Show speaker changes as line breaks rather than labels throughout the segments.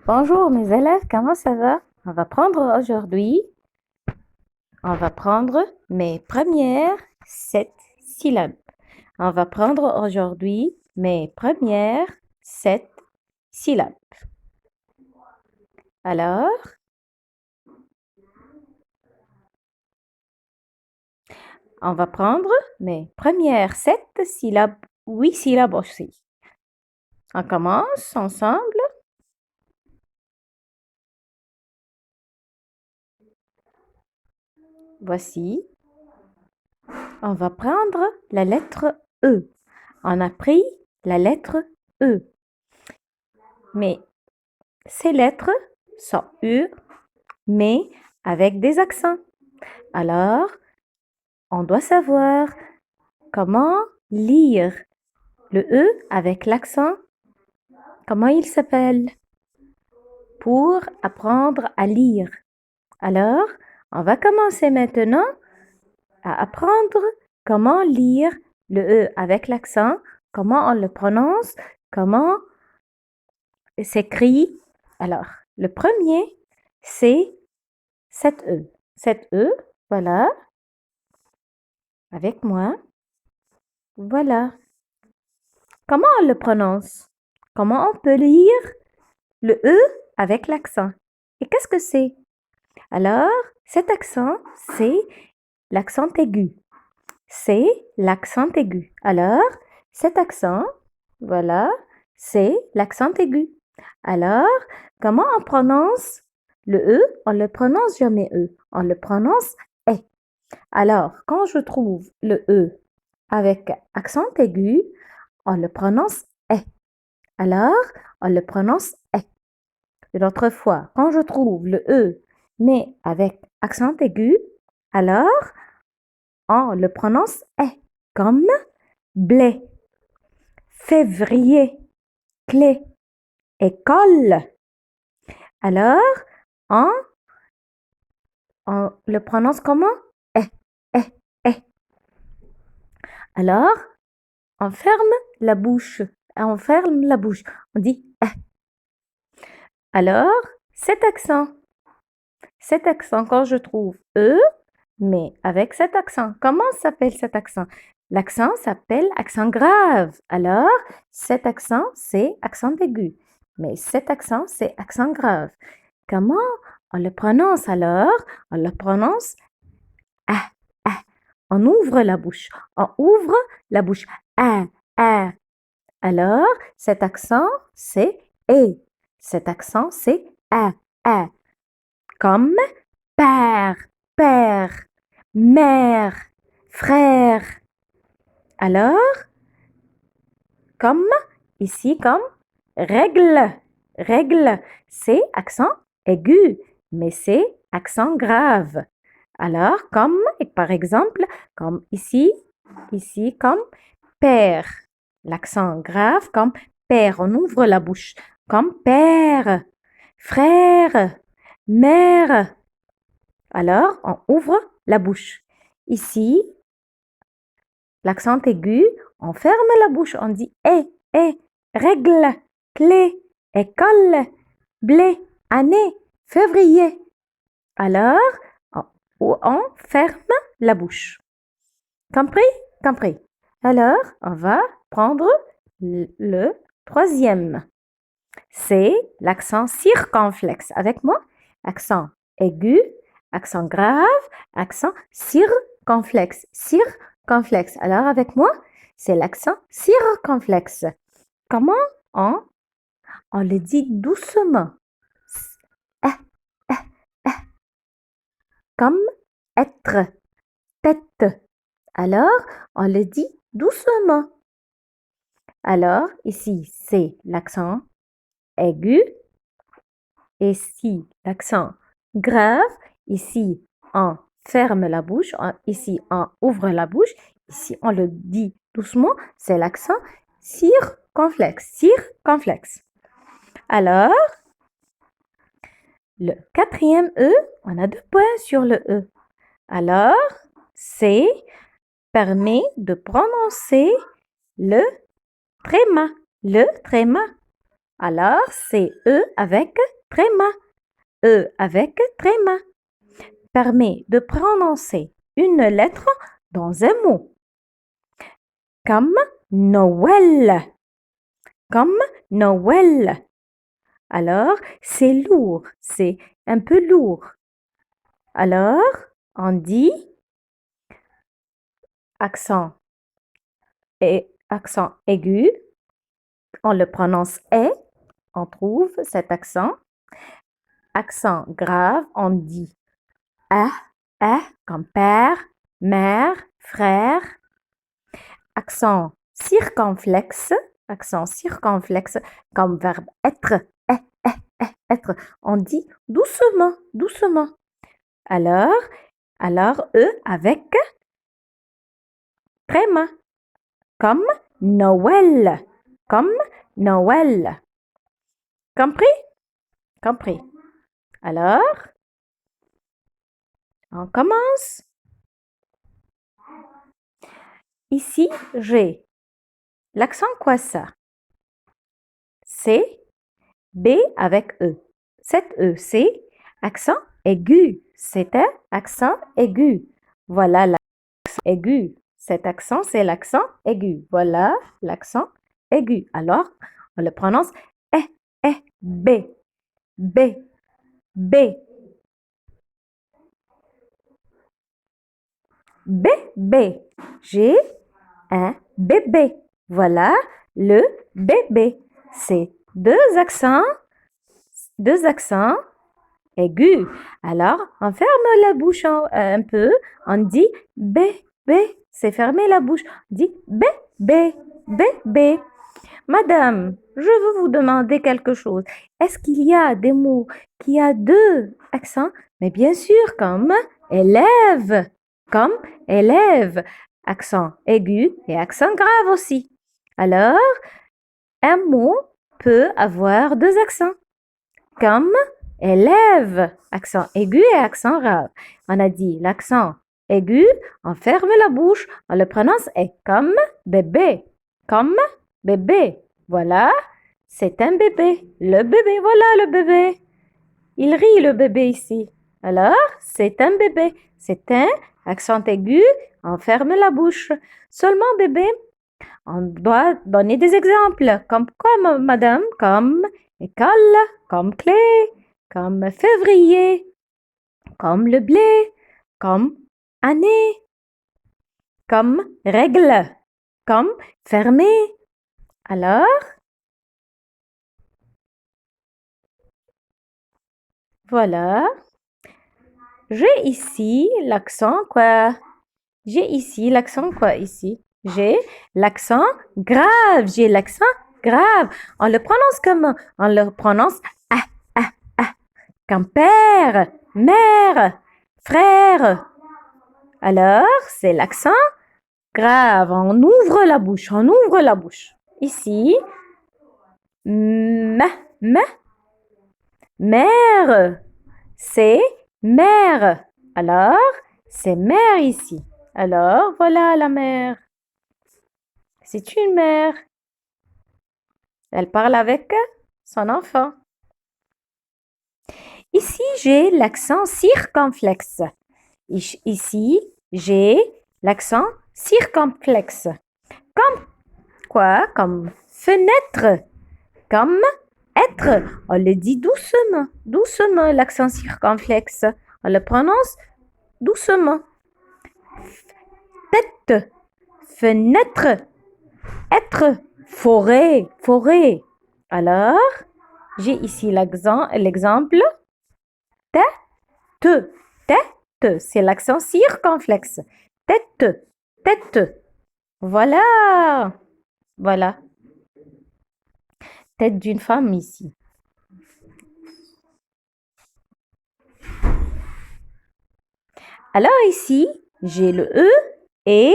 Bonjour mes élèves, comment ça va? On va prendre aujourd'hui, on va prendre mes premières 7 syllabes. On va prendre aujourd'hui mes premières 7 syllabes. Alors, on va prendre mes premières 7 syllabes, 8 syllabes aussi. On commence ensemble. Voici. On va prendre la lettre E. On a pris la lettre E. Mais ces lettres sont U, mais avec des accents. Alors, on doit savoir comment lire le E avec l'accent. Comment il s'appelle? Pour apprendre à lire. Alors, on va commencer maintenant à apprendre comment lire le E avec l'accent, comment on le prononce, comment s'écrit. Alors, le premier, c'est cette E. Cette E, voilà, avec moi. Voilà. Comment on le prononce? Comment on peut lire le E avec l'accent? Et qu'est-ce que c'est? Alors, cet accent, c'est l'accent aigu. C'est l'accent aigu. Alors, cet accent, voilà, c'est l'accent aigu. Alors, comment on prononce le E? On le prononce jamais E. On le prononce E. Alors, quand je trouve le E avec accent aigu, on le prononce E. Alors, on le prononce E. Une autre fois, quand je trouve le E, mais avec accent aigu, alors on le prononce E, comme blé, février, clé, école. Alors, on, on le prononce comment? E, E, E. Alors, on ferme la bouche. On ferme la bouche. On dit E. Alors, cet accent, quand je trouve E, mais avec cet accent, comment s'appelle cet accent? L'accent s'appelle accent grave. Alors, cet accent, c'est accent aigu. Mais cet accent, c'est accent grave. Comment on le prononce alors? On le prononce A, A. On ouvre la bouche. On ouvre la bouche. A, A. Alors, cet accent, c'est E. Cet accent, c'est A, A. Comme père, père, mère, frère. Alors, comme ici, comme règle, règle, c'est accent aigu, mais c'est accent grave. Alors, comme, par exemple, comme ici, comme père. L'accent grave, comme père, on ouvre la bouche, comme père, frère, mère. Alors, on ouvre la bouche. Ici, l'accent aigu, on ferme la bouche, on dit règle, clé, école, blé, année, février. Alors, on ferme la bouche. Compris? Compris. Alors, on va prendre le troisième. C'est l'accent circonflexe. Avec moi, accent aigu, accent grave, accent circonflexe. Circonflexe. Alors, avec moi, c'est l'accent circonflexe. Comment on le dit doucement? Comme être, tête. Alors, on le dit doucement. Alors, ici, c'est l'accent aigu. Ici, l'accent grave. Ici, on ferme la bouche. Ici, on ouvre la bouche. Ici, on le dit doucement. C'est l'accent circonflexe. Circonflexe. Alors, le quatrième E, on a 2 points sur le E. Alors, c'est permet de prononcer le tréma. Le tréma. Alors, c'est E avec tréma. E avec tréma. Permet de prononcer une lettre dans un mot. Comme Noël. Comme Noël. Alors, c'est lourd, c'est un peu lourd. Alors, on dit accent aigu. On le prononce E. On trouve cet accent. Accent grave, on dit comme père, mère, frère. Accent circonflexe comme verbe être, être. On dit doucement, doucement. Alors, E avec tréma, comme Noël, comme Noël. Compris? Compris. Alors, on commence. Ici, j'ai l'accent quoi ça? C'est B avec E. Cet E, c'est accent aigu. C'est un accent aigu. Voilà l'accent aigu. Cet accent, c'est l'accent aigu. Voilà l'accent aigu. Alors, on le prononce B, B, B. Bébé. J'ai un bébé. Voilà le bébé. C'est deux accents aigus. Alors, on ferme la bouche un peu. On dit bébé. C'est fermer la bouche. On dit bébé, bébé. Madame, je veux vous demander quelque chose. Est-ce qu'il y a des mots qui ont deux accents? Mais bien sûr, comme élève, comme élève, accent aigu et accent grave aussi. Alors, un mot peut avoir deux accents, comme élève, accent aigu et accent grave. On a dit l'accent aigu, on ferme la bouche, on le prononce comme bébé, comme bébé. Voilà, c'est un bébé. Le bébé, voilà le bébé. Il rit le bébé ici. Alors, c'est un bébé. C'est un accent aigu, on ferme la bouche. Seulement bébé, on doit donner des exemples. Comme quoi, madame? Comme école, comme clé, comme février, comme le blé, comme année, comme règle, comme fermé. Alors, voilà. J'ai ici l'accent quoi? J'ai ici l'accent quoi ici? J'ai l'accent grave. J'ai l'accent grave. On le prononce comment? On le prononce comme père, mère, frère. Alors, c'est l'accent grave. On ouvre la bouche. On ouvre la bouche. Ici, mère. C'est mère. Alors, c'est mère ici. Alors, voilà la mère. C'est une mère. Elle parle avec son enfant. Ici, j'ai l'accent circonflexe. Ici, j'ai l'accent circonflexe. Comme quoi? Comme fenêtre. Comme être. On le dit doucement. Doucement, l'accent circonflexe. On le prononce doucement. Tête. Fenêtre. Être. Forêt. Forêt. Alors, j'ai ici l'exemple. Tête. Tête. C'est l'accent circonflexe. Tête. Tête. Voilà. Voilà. Tête d'une femme ici. Alors ici, j'ai le E et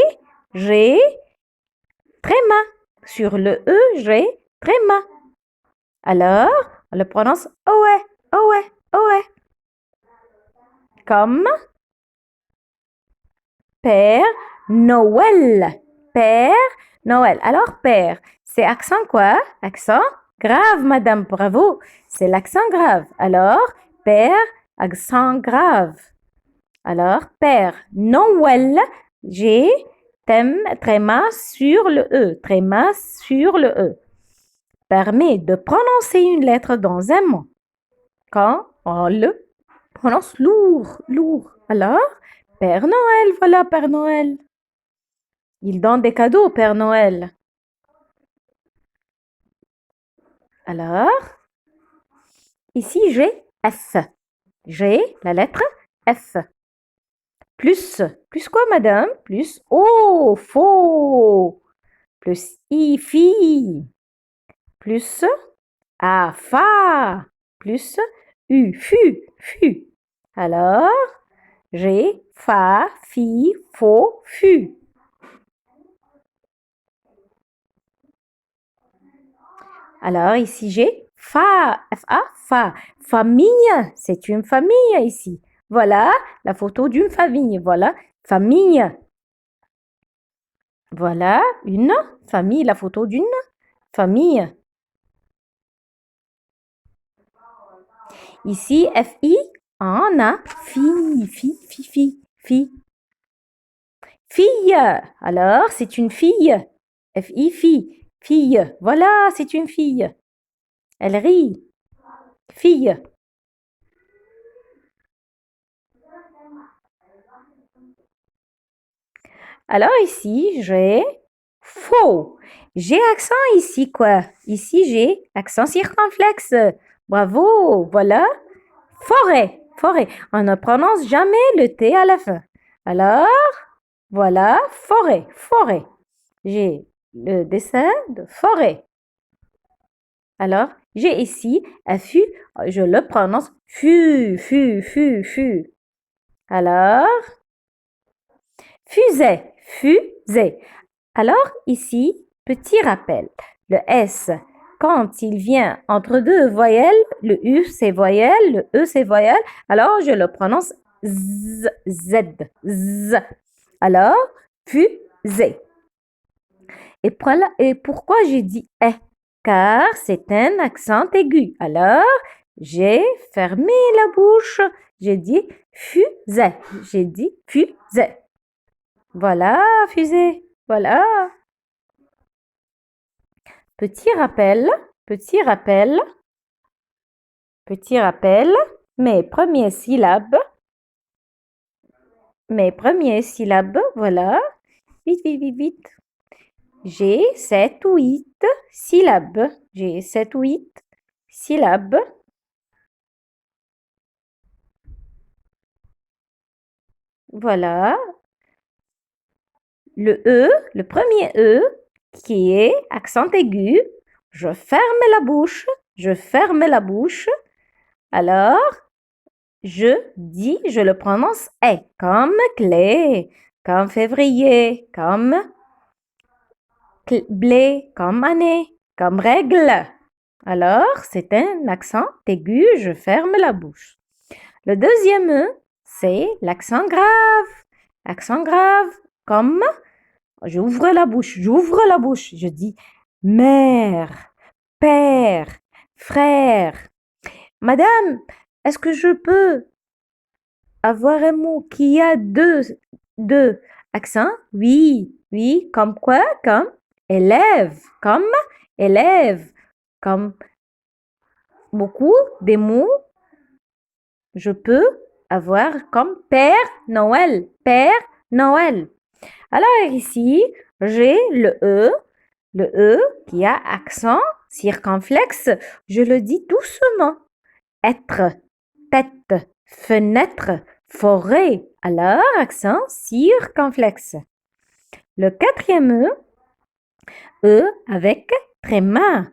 j'ai tréma. Sur le E, j'ai tréma. Alors, on le prononce oe, oe, oe. Comme Père Noël. Père Noël. Alors, père, c'est accent quoi? Accent Grave, madame, bravo. C'est l'accent grave. Alors, père, accent grave. Alors, père, Noël, j'ai tréma sur le E. Tréma sur le E. Permet de prononcer une lettre dans un mot. Quand on le prononce lourd, lourd. Alors, Père Noël, voilà Père Noël. Il donne des cadeaux au Père Noël. Alors, ici j'ai F. J'ai la lettre F. Plus quoi madame? Plus O, faux. Plus I, fille. Plus A, fa. Plus U, fu. Alors, j'ai fa, fi, faux, fu. Alors ici j'ai fa, fa, fa. Famille, c'est une famille ici. Voilà la photo d'une famille. Voilà, famille. Voilà une famille, la photo d'une famille. Ici, F-I, on a fille. Fille, alors c'est une fille. F-I, fille. Voilà, c'est une fille. Elle rit. Fille. Alors ici, j'ai faux. J'ai accent ici, quoi. Ici, j'ai accent circonflexe. Bravo, voilà. Forêt. On ne prononce jamais le T à la fin. Alors, voilà, forêt. J'ai le dessin de forêt. Alors, j'ai ici un fu, je le prononce fu. Alors, fusée. Alors, ici, petit rappel. Le S, quand il vient entre deux voyelles, le U c'est voyelle, le E c'est voyelle, alors je le prononce Z. Alors, fusée. Et pourquoi j'ai dit E? Car c'est un accent aigu. Alors, j'ai fermé la bouche. J'ai dit fusée. Voilà, fusée. Voilà. Petit rappel. Mes premières syllabes, voilà. Vite. J'ai 7 ou 8 syllabes. Voilà. Le E, le premier E, qui est accent aigu, je ferme la bouche. Alors, je le prononce E, comme clé, comme février, comme blé, comme année, comme règle. Alors, c'est un accent aigu, je ferme la bouche. Le deuxième E, c'est l'accent grave, comme j'ouvre la bouche, je dis mère, père, frère. Madame, est-ce que je peux avoir un mot qui a deux accents? Oui, comme quoi? Comme élève, comme beaucoup des mots, je peux avoir comme Père Noël. Alors ici, j'ai le E qui a accent circonflexe. Je le dis doucement. Être, tête, fenêtre, forêt. Alors, accent circonflexe. Le quatrième E avec tréma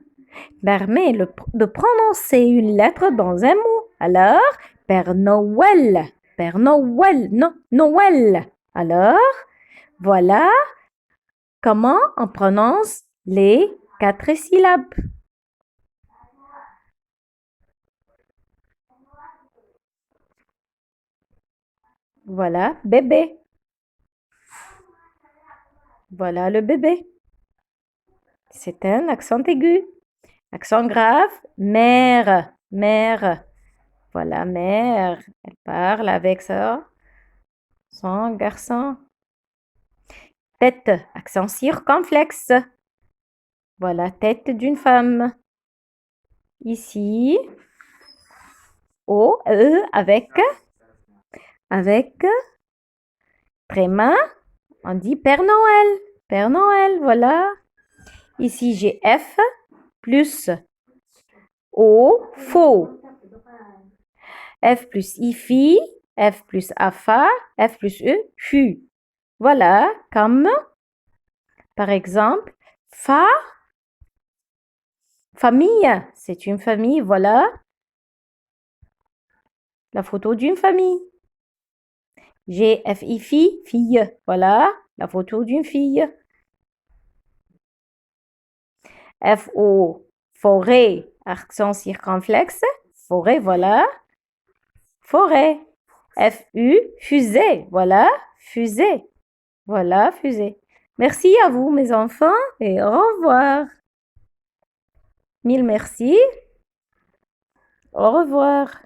permet de prononcer une lettre dans un mot. Alors, Père Noël, non, Noël. Alors, voilà comment on prononce les 4 syllabes. Voilà, bébé. Voilà le bébé. C'est un accent aigu. Accent grave, mère, mère. Voilà, mère. Elle parle avec son garçon. Tête, accent circonflexe. Voilà, tête d'une femme. Ici, O, E, avec tréma, on dit Père Noël. Père Noël, voilà. Ici, j'ai F plus O, faux. F plus IFI, F plus AFA, F plus E, FU. Voilà, comme par exemple, famille, c'est une famille, voilà. La photo d'une famille. J'ai FIFI, fille, voilà, la photo d'une fille. FO, forêt, accent circonflexe, forêt, voilà. Forêt. FU, fusée, voilà, fusée. Voilà, fusée. Merci à vous, mes enfants, et au revoir. Mille merci. Au revoir.